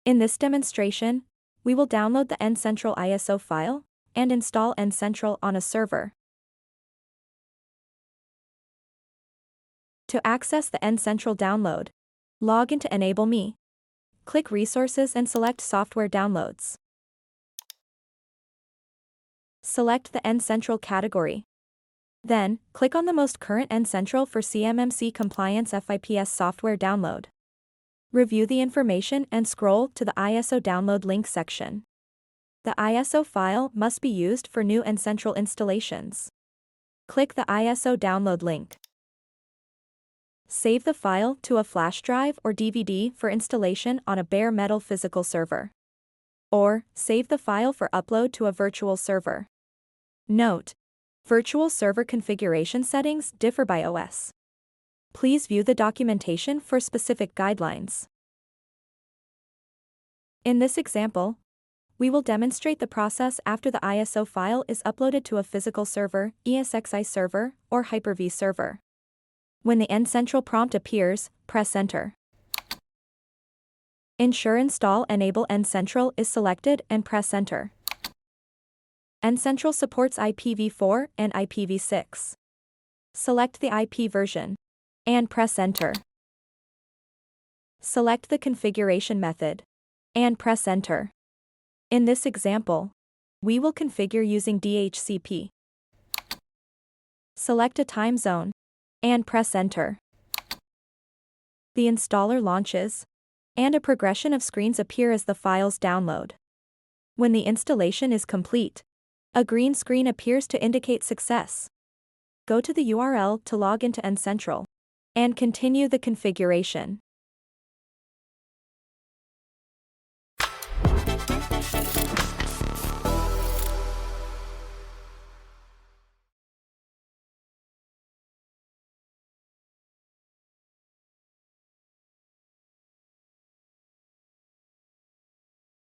In this demonstration, we will download the N-Central ISO file and install N-Central on a server. To access the N-Central download, log into Enable Me. Click Resources and select Software Downloads. Select the N-Central category. Then, click on the most current N-Central for CMMC Compliance FIPS software download. Review the information and scroll to the ISO download link section. The ISO file must be used for new N-Central installations. Click the ISO download link. Save the file to a flash drive or DVD for installation on a bare metal physical server. Or, save the file for upload to a virtual server. Note: virtual server configuration settings differ by OS. Please view the documentation for specific guidelines. In this example, we will demonstrate the process after the ISO file is uploaded to a physical server, ESXi server, or Hyper-V server. When the N-Central prompt appears, press Enter. Ensure Install Enable N-Central is selected and press Enter. N-Central supports IPv4 and IPv6. Select the IP version and press Enter. Select the configuration method and press Enter. In this example, we will configure using DHCP. Select a time zone and press Enter. The installer launches, and a progression of screens appear as the files download. When the installation is complete, a green screen appears to indicate success. Go to the URL to log into N-Central and continue the configuration.